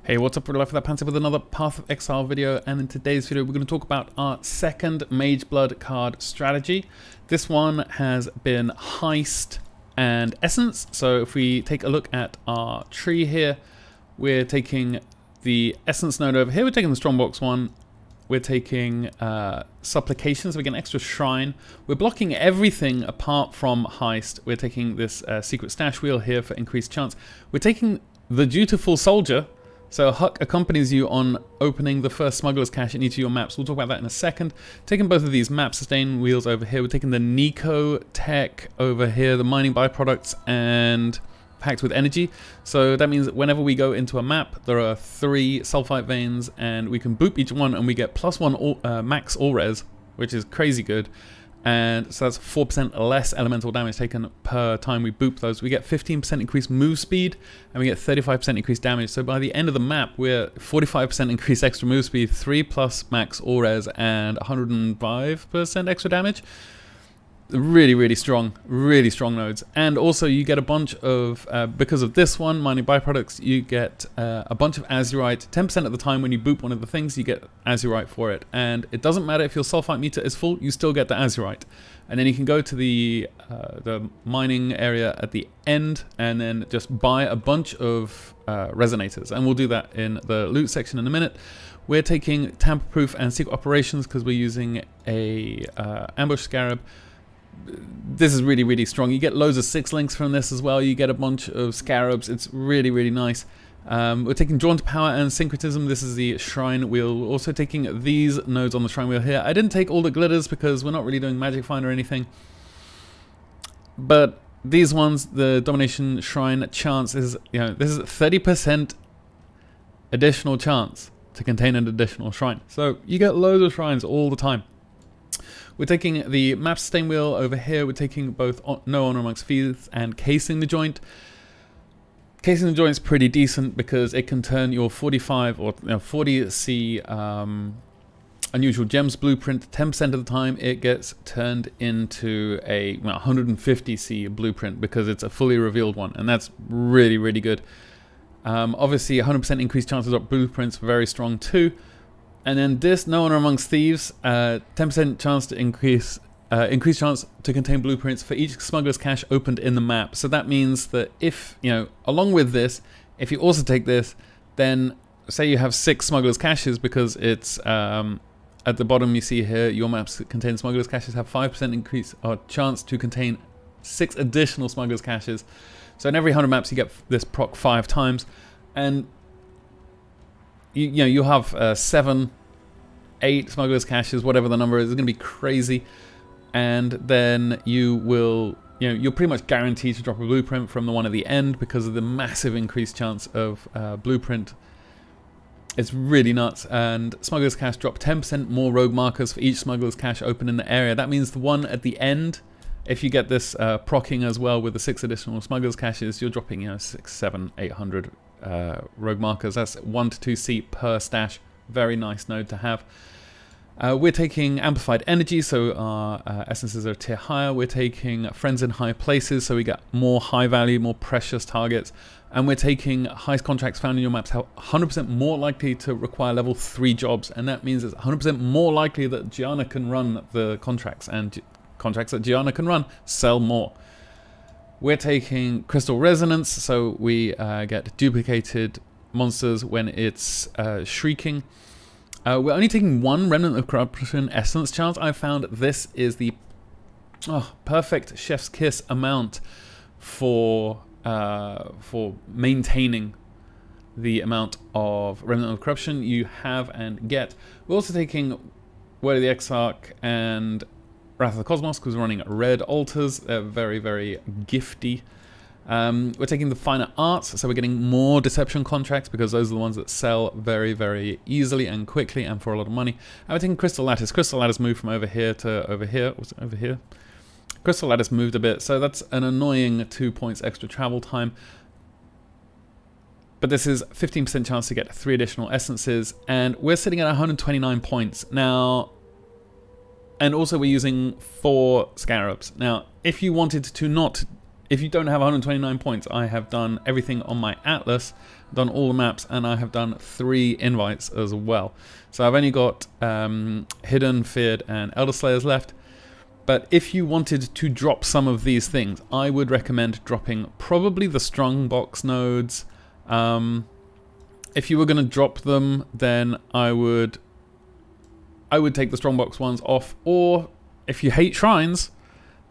Hey, what's up, Life Without Pants with another Path of Exile video, and in today's video we're going to talk about our second Mageblood card strategy. This one has been Heist and Essence. So if we take a look at our tree here, we're taking the Essence node over here, we're taking the Strongbox one, we're taking Supplication, so we get an extra shrine. We're blocking everything apart from Heist. We're taking this secret stash wheel here for increased chance. We're taking the Dutiful Soldier. So Huck accompanies you on opening the first smuggler's cache in each of your maps. We'll talk about that in a second. Taking both of these map sustain wheels over here. We're taking the Niko tech over here, the mining byproducts, and packed with energy. So that means that whenever we go into a map, there are 3 sulfite veins, and we can boop each one, and we get +1 max all res, which is crazy good. And so that's 4% less elemental damage taken per time we boop those. We get 15% increased move speed, and we get 35% increased damage. So by the end of the map, we're 45% increased extra move speed, 3+ max all res, and 105% extra damage. Really strong nodes. And also you get a bunch of, because of this one, mining byproducts, you get a bunch of azurite. 10% of the time when you boop one of the things, you get azurite for it. And it doesn't matter if your sulfite meter is full, you still get the azurite. And then you can go to the mining area at the end and then just buy a bunch of resonators. And we'll do that in the loot section in a minute. We're taking tamper-proof and secret operations because we're using a ambush scarab. This is really strong. You get loads of 6 links from this as well. You get a bunch of scarabs. It's really nice. We're taking Drawn to Power and Syncretism. This is the shrine wheel. We're also taking these nodes on the shrine wheel here. I didn't take all the glitters because we're not really doing magic find or anything. But these ones, the domination shrine chance is, this is 30% additional chance to contain an additional shrine. So you get loads of shrines all the time. We're taking the map sustain wheel over here. We're taking both No Honor Amongst Thieves and Casing the Joint. Casing the Joint is pretty decent because it can turn your 45 or 40C Unusual Gems blueprint. 10% of the time it gets turned into a 150C blueprint because it's a fully revealed one, and that's really good. Obviously 100% increased chances of blueprints, very strong too. And then this No Honor Amongst Thieves, 10% chance to increased chance to contain blueprints for each smuggler's cache opened in the map. So that means that if, along with this, if you also take this, then say you have 6 smuggler's caches, because it's at the bottom you see here, your maps that contain smuggler's caches have 5% increase or chance to contain 6 additional smuggler's caches. So in every 100 maps you get this proc 5 times, and you'll have 7, 8 smuggler's caches, whatever the number is. It's going to be crazy. And then you will, you're pretty much guaranteed to drop a blueprint from the one at the end because of the massive increased chance of blueprint. It's really nuts. And smuggler's cache drop 10% more rogue markers for each smuggler's cache open in the area. That means the one at the end, if you get this procking as well with the 6 additional smuggler's caches, you're dropping 6, 7, 800 rogue markers. That's 1 to 2C per stash. Very nice node to have. We're taking amplified energy, so our essences are a tier higher. We're taking friends in high places, so we get more high value, more precious targets. And we're taking heist contracts found in your maps 100% more likely to require level 3 jobs, and that means it's 100% more likely that Gianna can run the contracts, and contracts that Gianna can run sell more. We're taking Crystal Resonance, so we get duplicated monsters when it's shrieking. We're only taking 1 Remnant of Corruption Essence chance. I found this is the perfect chef's kiss amount for maintaining the amount of Remnant of Corruption you have and get. We're also taking Word of the Exarch and Wrath of the Cosmos because we're running red altars. They're very gifty. We're taking the finer arts, so we're getting more deception contracts because those are the ones that sell very easily and quickly and for a lot of money. And we're taking Crystal Lattice. Crystal Lattice moved from over here to over here. Was it over here? Crystal Lattice moved a bit, so that's an annoying 2 points extra travel time. But this is 15% chance to get 3 additional essences, and we're sitting at 129 points. Now, and also we're using 4 scarabs. Now, if you wanted to not if you don't have 129 points, I have done everything on my Atlas, done all the maps, and I have done 3 invites as well. So I've only got Hidden, Feared, and Elder Slayers left. But if you wanted to drop some of these things, I would recommend dropping probably the Strongbox nodes. If you were going to drop them, then I would take the Strongbox ones off. Or if you hate shrines,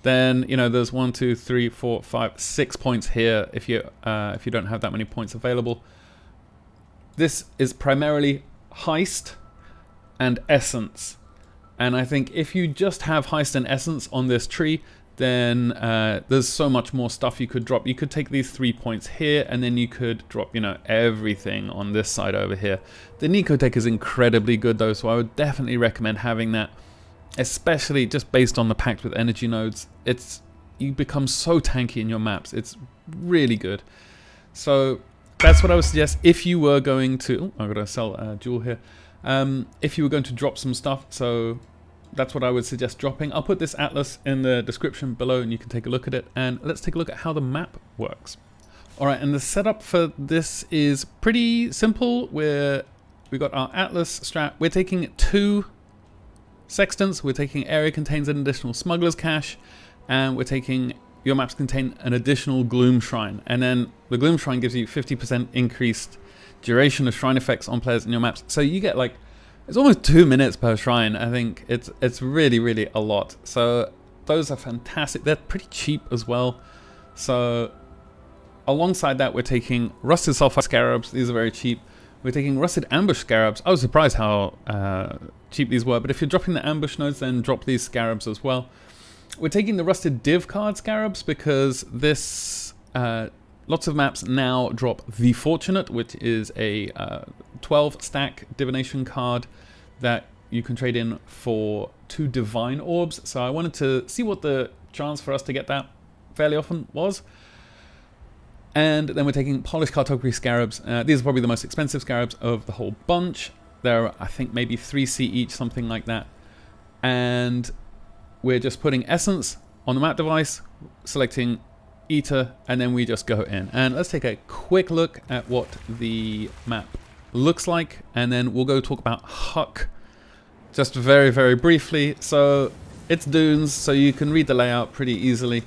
then you know there's 1, 2, 3, 4, 5, 6 points here. If you don't have that many points available, this is primarily Heist and Essence. And I think if you just have Heist and Essence on this tree, then there's so much more stuff you could drop. You could take these 3 points here, and then you could drop, you know, everything on this side over here. The Niko tech is incredibly good though, so I would definitely recommend having that, especially just based on the packed with energy nodes. You become so tanky in your maps. It's really good. So that's what I would suggest if you were going to... Oh, I've got to sell a jewel here. If you were going to drop some stuff, so that's what I would suggest dropping. I'll put this atlas in the description below and you can take a look at it, and let's take a look at how the map works. Alright, and the setup for this is pretty simple. We've got our atlas strat. We're taking 2 sextants, we're taking area contains an additional smuggler's cache, and we're taking your maps contain an additional gloom shrine. And then the gloom shrine gives you 50% increased duration of shrine effects on players in your maps. So you get like, it's almost 2 minutes per shrine. I think it's really, really a lot. So those are fantastic. They're pretty cheap as well. So alongside that, we're taking rusted sulfide scarabs. These are very cheap. We're taking rusted ambush scarabs. I was surprised how cheap these were, but if you're dropping the ambush nodes, then drop these scarabs as well. We're taking the rusted div card scarabs because this lots of maps now drop the Fortunate, which is a 12 stack divination card that you can trade in for 2 divine orbs. So I wanted to see what the chance for us to get that fairly often was. And then we're taking polished cartography scarabs. These are probably the most expensive scarabs of the whole bunch. They're, I think, maybe 3C each, something like that. And we're just putting Essence on the map device, selecting Ether, and then we just go in. And let's take a quick look at what the map looks like, and then we'll go talk about Huck just very, very briefly. So it's dunes, so you can read the layout pretty easily.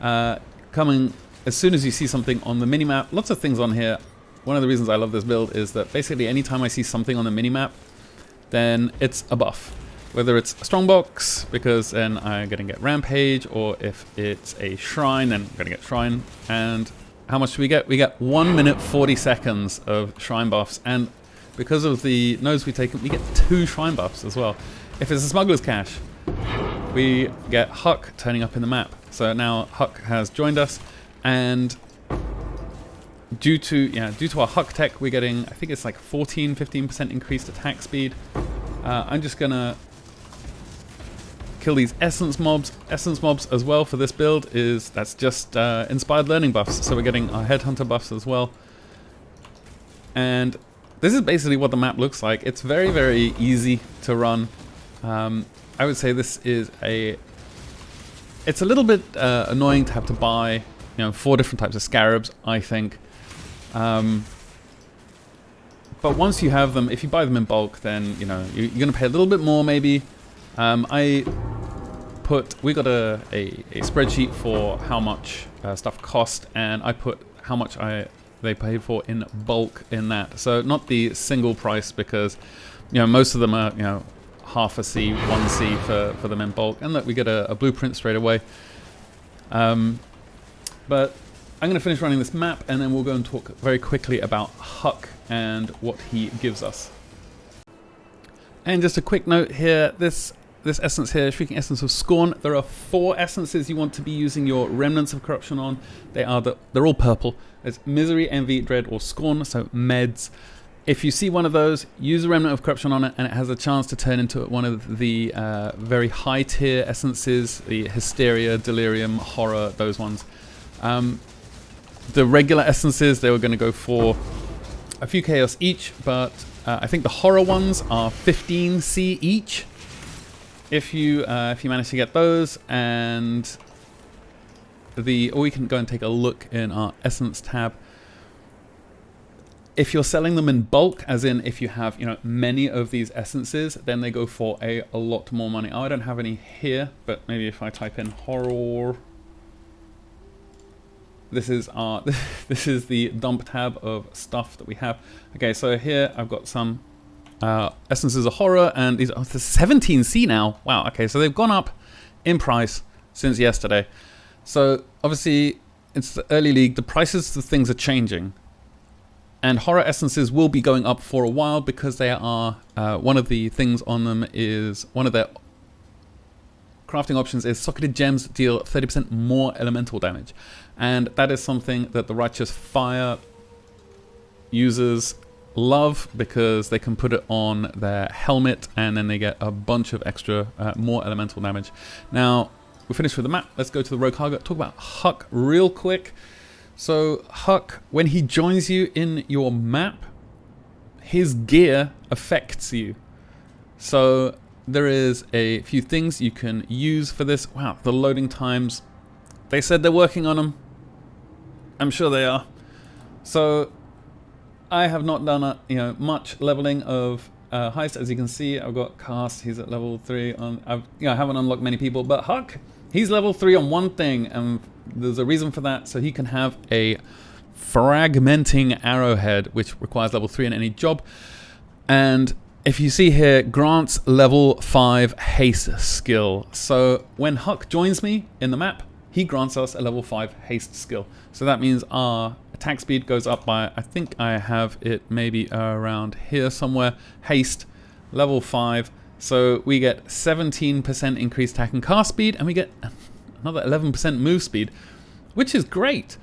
Coming as soon as you see something on the minimap, lots of things on here. One of the reasons I love this build is that basically anytime I see something on the minimap, then it's a buff. Whether it's a strongbox, because then I'm going to get rampage, or if it's a shrine, then I'm going to get shrine. And how much do we get? We get 1 minute 40 seconds of shrine buffs, and because of the nodes we've taken, we get 2 shrine buffs as well. If it's a smuggler's cache, we get Huck turning up in the map. So now Huck has joined us, and due to our Huck tech, we're getting, I think it's like 15% increased attack speed. I'm just gonna kill these essence mobs. Essence mobs as well for this build that's just inspired learning buffs. So we're getting our headhunter buffs as well. And this is basically what the map looks like. It's very, very easy to run. I would say this is it's a little bit annoying to have to buy, 4 different types of scarabs, I think. But once you have them, if you buy them in bulk, then you're going to pay a little bit more maybe. We got a spreadsheet for how much stuff cost, and I put how much they paid for in bulk in that. So not the single price, because most of them are half a C, 1C for them in bulk, and that we get a blueprint straight away. But I'm going to finish running this map, and then we'll go and talk very quickly about Huck and what he gives us. And just a quick note here, this essence here, Shrieking Essence of Scorn, there are 4 essences you want to be using your Remnants of Corruption on. They're all purple. There's Misery, Envy, Dread, or Scorn, so meds. If you see one of those, use a Remnant of Corruption on it, and it has a chance to turn into one of the very high tier essences, the Hysteria, Delirium, Horror, those ones. The regular essences, they were going to go for a few chaos each, but I think the horror ones are 15C each. If you manage to get those, and or we can go and take a look in our Essence tab. If you're selling them in bulk, as in if you have, many of these essences, then they go for a lot more money. Oh, I don't have any here, but maybe if I type in horror, this is the dump tab of stuff that we have. Okay, so here I've got some essences of horror, and these are the 17C now. Wow. Okay, so they've gone up in price since yesterday. So obviously it's the early league. The prices of things are changing. And horror essences will be going up for a while because they are, one of the things on them is, one of their crafting options is socketed gems deal 30% more elemental damage. And that is something that the Righteous Fire users love because they can put it on their helmet and then they get a bunch of extra, more elemental damage. Now, we're finished with the map. Let's go to the Rogue Cargo. Talk about Huck real quick. So Huck, when he joins you in your map, his gear affects you. So there is a few things you can use for this. Wow, the loading times. They said they're working on them. I'm sure they are. So I have not done much leveling of Heist. As you can see, I've got Cast. He's at level 3. I haven't unlocked many people, but Huck, he's level 3 on one thing, and there's a reason for that. So he can have a fragmenting arrowhead, which requires level 3 in any job. And if you see here, grants level 5 haste skill. So when Huck joins me in the map, he grants us a level 5 haste skill. So that means our attack speed goes up by, I think I have it maybe around here somewhere, haste, level 5. So we get 17% increased attack and cast speed, and we get another 11% move speed, which is great.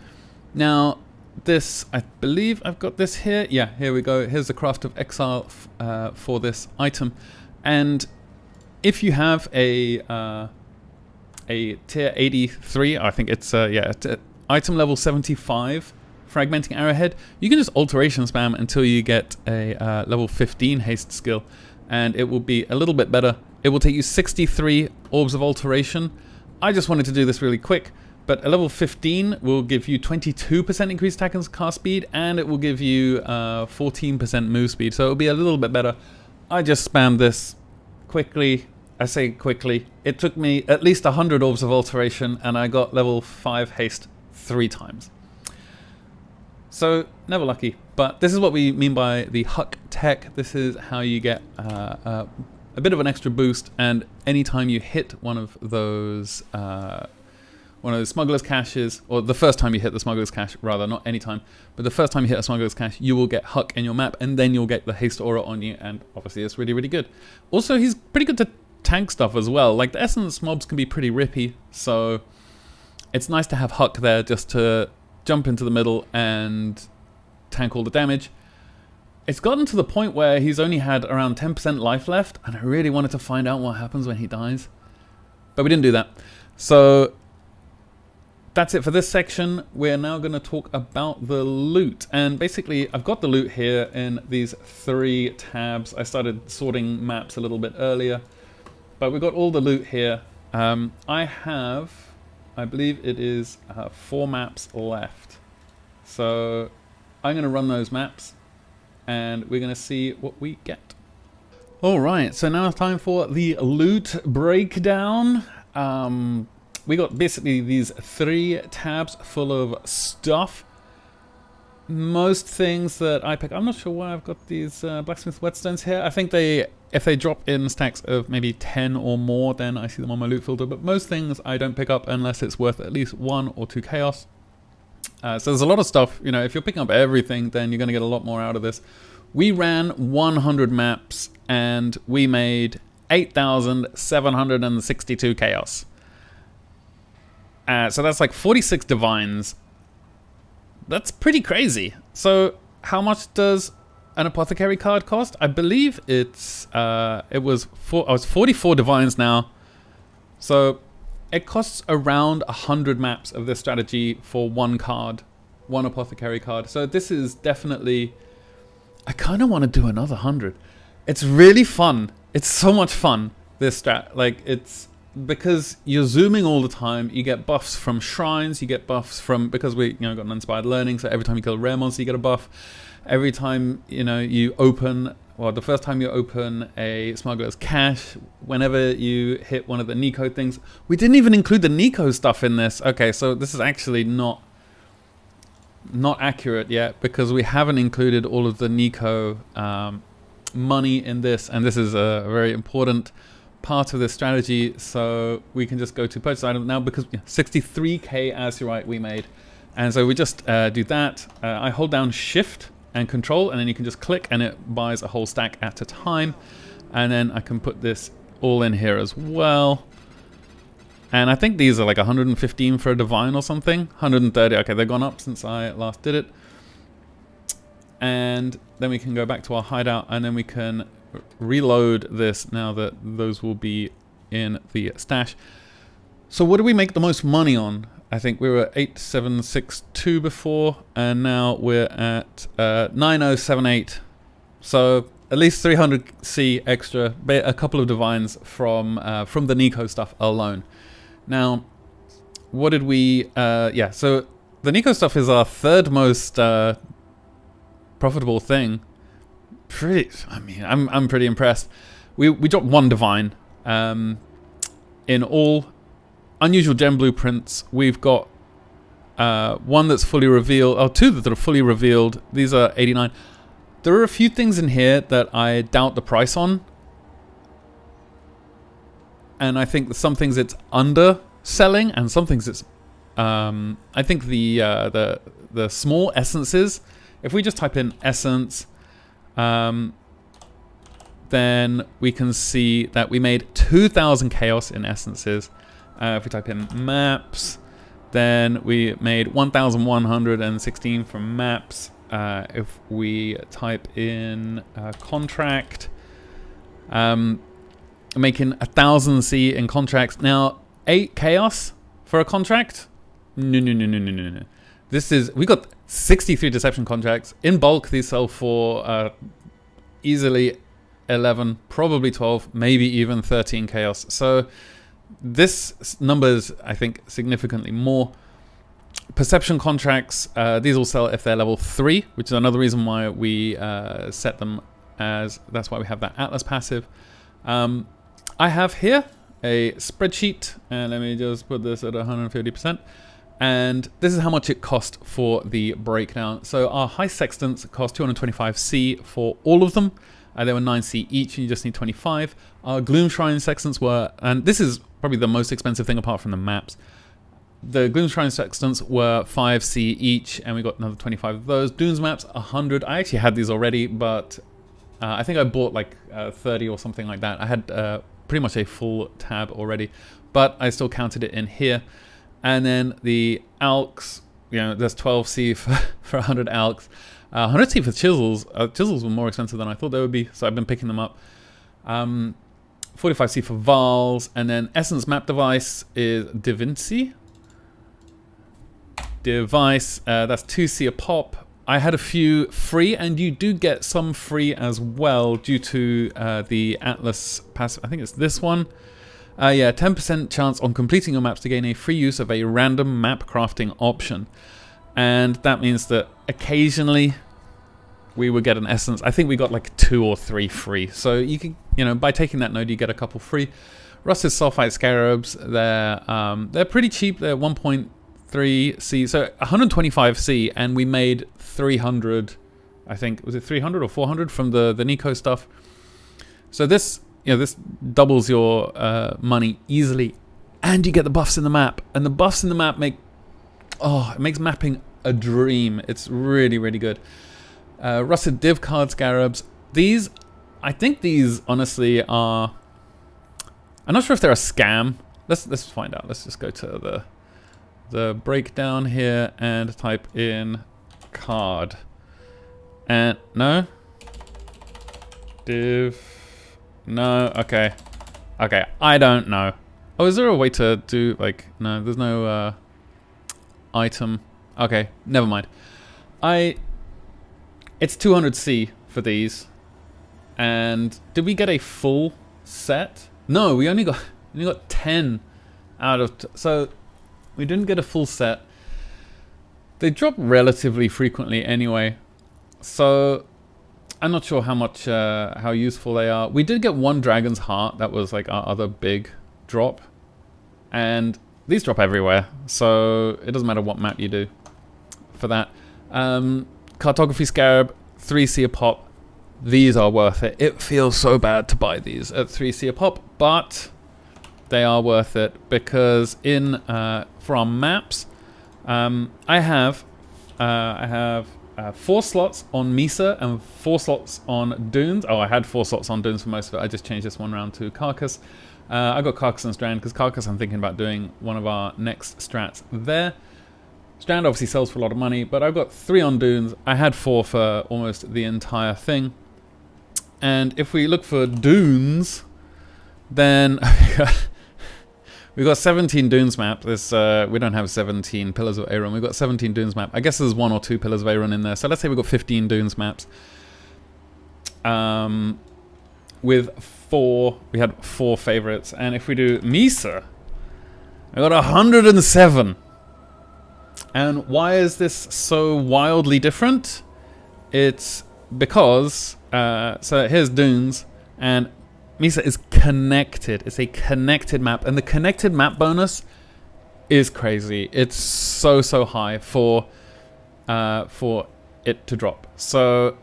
Now, this, I believe I've got this here. Yeah, here we go. Here's the Craft of Exile for this item. And if you have a tier 83, I think it's, item level 75, Fragmenting Arrowhead, you can just alteration spam until you get a level 15 haste skill. And it will be a little bit better. It will take you 63 orbs of alteration. I just wanted to do this really quick, but a level 15 will give you 22% increased attack and cast speed, and it will give you 14% move speed, so it'll be a little bit better. I just spammed this quickly. I say quickly. It took me at least 100 orbs of alteration, and I got level 5 haste 3 times. So, never lucky. But this is what we mean by the Huck tech. This is how you get a bit of an extra boost, and anytime you hit one of those smuggler's caches, or the first time you hit the smuggler's cache, rather, not any time, but the first time you hit a smuggler's cache, you will get Huck in your map, and then you'll get the haste aura on you, and obviously it's really, really good. Also, he's pretty good to tank stuff as well. Like, the essence mobs can be pretty rippy, so it's nice to have Huck there just to jump into the middle and tank all the damage. It's gotten to the point where he's only had around 10% life left, and I really wanted to find out what happens when he dies, but we didn't do that. So that's it for this section. We're now going to talk about the loot, and basically I've got the loot here in these 3 tabs. I started sorting maps a little bit earlier, but we've got all the loot here. I believe it is 4 maps left, so I'm going to run those maps and we're going to see what we get. Alright, so now it's time for the loot breakdown. We got basically these 3 tabs full of stuff. Most things that I pick, I'm not sure why I've got these blacksmith whetstones here. I think if they drop in stacks of maybe 10 or more, then I see them on my loot filter. But most things I don't pick up unless it's worth at least 1 or 2 chaos. So there's a lot of stuff, if you're picking up everything, then you're going to get a lot more out of this. We ran 100 maps and we made 8,762 chaos. So that's like 46 divines. That's pretty crazy. So how much does an apothecary card cost? I believe it was 44 divines now. So it costs around 100 maps of this strategy for 1 card, 1 apothecary card. So this is definitely, I kind of want to do another 100. It's really fun. It's so much fun, this strat. Like, it's because you're zooming all the time, you get buffs from shrines, you get buffs from, because we got an inspired learning, so every time you kill a rare monster you get a buff. Every time you open, well, the first time you open a smuggler's cache, whenever you hit one of the Niko things. We didn't even include the Niko stuff in this. Okay, so this is actually not accurate yet, because we haven't included all of the Niko money in this, and this is a very important part of this strategy. So we can just go to purchase item now, because 63k as you're right we made, and so we just do that. I hold down shift and control, and then you can just click and it buys a whole stack at a time. And then I can put this all in here as well. And I think these are like 115 for a divine or something. 130, okay, they've gone up since I last did it. And then we can go back to our hideout, and then we can reload this now that those will be in the stash. So what do we make the most money on? I think we were at 8762 before, and now we're at 9078. So at least 300C extra, a couple of divines from the Niko stuff alone. Now, what did we? Yeah, so the Niko stuff is our third most profitable thing. I'm pretty impressed. We dropped one divine. In all unusual gem blueprints, we've got one that's fully revealed, or two that are fully revealed. These are 89. There are a few things in here that I doubt the price on, and I think some things it's underselling, and some things it's I think the small essences. If we just type in essence, then we can see that we made 2,000 chaos in essences. If we type in maps, then we made 1,116 from maps. If we type in contract, making 1,000C in contracts. Now, 8 chaos for a contract? No. We got 63 deception contracts. In bulk, these sell for easily 11, probably 12, maybe even 13 chaos. So this number is, I think, significantly more. Perception contracts, these will sell if they're level 3, which is another reason why we set them as, that's why we have that Atlas passive. I have here a spreadsheet, and let me just put this at 150%. And this is how much it cost for the breakdown. So our high sextants cost 225C for all of them. They were 9C each, and you just need 25. Our Gloom Shrine sextants were, and this is probably the most expensive thing apart from the maps. The Gloom Shrine sextants were 5C each, and we got another 25 of those. Dunes maps, 100. I actually had these already, but I think I bought like 30 or something like that. I had pretty much a full tab already, but I still counted it in here. And then the alks, there's 12C for 100 alks. 100C for chisels. Chisels were more expensive than I thought they would be, so I've been picking them up. 45C for Vals, and then Essence Map Device is Divinci. Device, that's 2C a pop. I had a few free, and you do get some free as well due to the Atlas passive. I think it's this one. Yeah, 10% chance on completing your maps to gain a free use of a random map crafting option. And that means that occasionally we would get an essence. I think we got like 2 or 3 free. So you can, by taking that node, you get a couple free. Rusted Sulfite Scarabs, they're pretty cheap. They're 1.3C, so 125C, and we made 300, I think, was it 300 or 400 from the Niko stuff. So this, this doubles your money easily, and you get the buffs in the map. And the buffs in the map it makes mapping a dream. It's really, really good. Rusted Div Card Scarabs. I think these honestly are, I'm not sure if they're a scam. Let's find out. Let's just go to the breakdown here and type in card. And no. Div. No, okay. Okay, I don't know. Oh, is there a way to do, like, no, there's no item. Okay, never mind. It's 200C for these. And did we get a full set? No, we only got And you got 10 out of... So we didn't get a full set. They drop relatively frequently anyway. So I'm not sure how useful they are. We did get one Dragon's Heart. That was like our other big drop. And these drop everywhere. So it doesn't matter what map you do for that. Cartography Scarab, 3C a pop. These are worth it. It feels so bad to buy these at 3C a pop, but they are worth it because in for our maps, I have 4 slots on Mesa and 4 slots on Dunes. Oh, I had 4 slots on Dunes for most of it. I just changed this one around to Carcass. I got Carcass and Strand because Carcass I'm thinking about doing one of our next strats there. Strand obviously sells for a lot of money, but I've got 3 on Dunes. I had 4 for almost the entire thing. And if we look for Dunes, then we've got 17 Dunes map. This we don't have 17 Pillars of Aeron. We've got 17 Dunes map. I guess there's 1 or 2 Pillars of Aeron in there. So let's say we've got 15 Dunes maps. With 4, we had 4 favorites. And if we do Mesa, I got 107. And why is this so wildly different? It's because, so here's Dunes, and Mesa is connected. It's a connected map, and the connected map bonus is crazy. It's so high for it to drop. So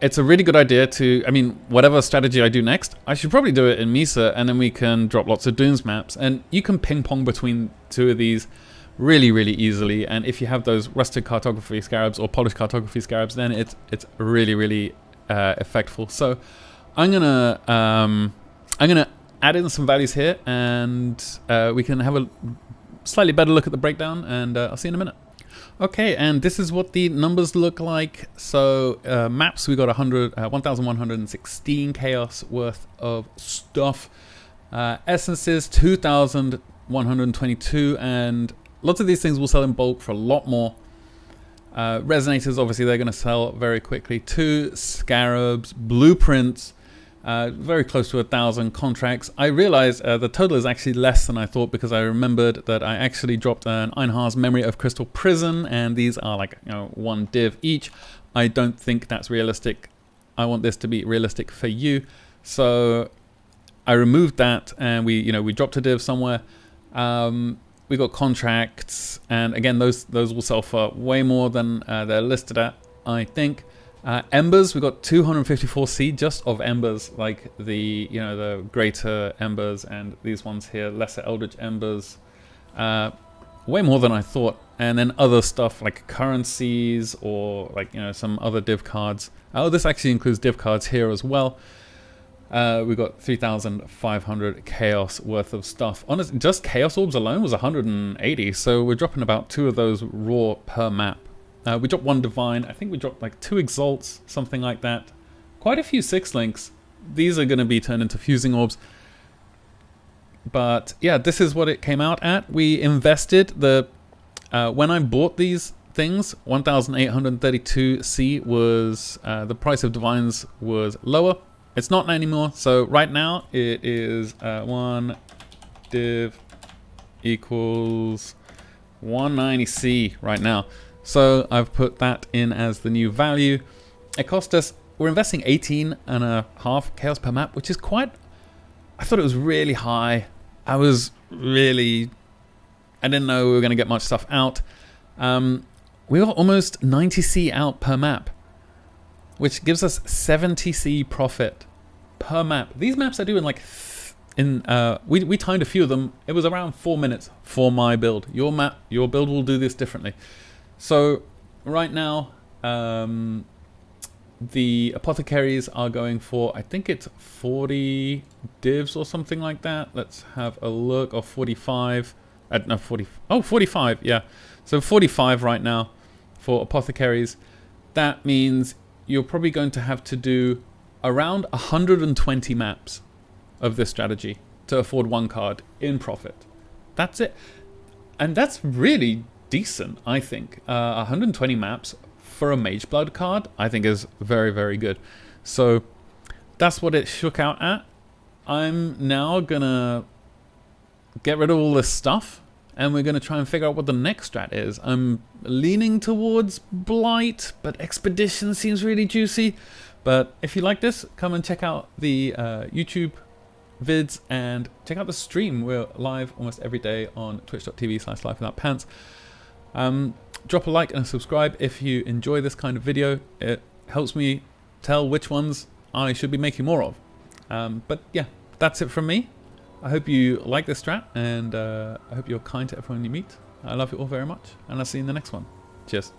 it's a really good idea to, I mean, whatever strategy I do next, I should probably do it in Mesa, and then we can drop lots of Dunes maps, and you can ping pong between 2 of these really easily. And if you have those rusted cartography scarabs or polished cartography scarabs, then it's really effectful. So I'm gonna add in some values here, and we can have a slightly better look at the breakdown, and I'll see you in a minute. Okay, and this is what the numbers look like. So maps, we got 1,116 chaos worth of stuff. Essences, 2,122, and lots of these things will sell in bulk for a lot more. Resonators, obviously, they're going to sell very quickly. 2 scarabs, blueprints, very close to 1,000 contracts. I realized the total is actually less than I thought because I remembered that I actually dropped an Einhar's Memory of Crystal Prison, and these are like 1 div each. I don't think that's realistic. I want this to be realistic for you, so I removed that, and we dropped a div somewhere. We got contracts, and again, those will sell for way more than they're listed at, I think. Embers, we got 254C just of Embers, like the the greater Embers, and these ones here, lesser Eldritch Embers. Way more than I thought. And then other stuff like currencies or like some other div cards. Oh, this actually includes div cards here as well. We got 3,500 chaos worth of stuff. Honestly, just chaos orbs alone was 180, so we're dropping about 2 of those raw per map. We dropped 1 divine. I think we dropped like 2 exalts, something like that. Quite a few 6 links. These are going to be turned into fusing orbs. But yeah, this is what it came out at. We invested when I bought these things, 1,832C was the price of divines was lower. It's not anymore, so right now it is 1 div equals 190C right now. So I've put that in as the new value. It cost us, we're investing 18.5 chaos per map, which is quite, I thought it was really high. I didn't know we were going to get much stuff out. We got almost 90C out per map, which gives us 70C profit per map. These maps are doing like, we timed a few of them. It was around 4 minutes for my build. Your build will do this differently. So right now, the apothecaries are going for, I think it's 40 divs or something like that. Let's have a look. Or 45. No, 40. Oh, 45. Yeah. So 45 right now for apothecaries. That means you're probably going to have to do around 120 maps of this strategy to afford 1 card in profit. That's it. And that's really decent, I think. 120 maps for a Mageblood card, I think is very good. So that's what it shook out at. I'm now gonna get rid of all this stuff, and we're going to try and figure out what the next strat is. I'm leaning towards Blight, but Expedition seems really juicy. But if you like this, come and check out the YouTube vids and check out the stream. We're live almost every day on twitch.tv/lifewithoutpants. Drop a like and a subscribe if you enjoy this kind of video. It helps me tell which ones I should be making more of. But yeah, that's it from me. I hope you like this strat, and I hope you're kind to everyone you meet. I love you all very much, and I'll see you in the next one. Cheers.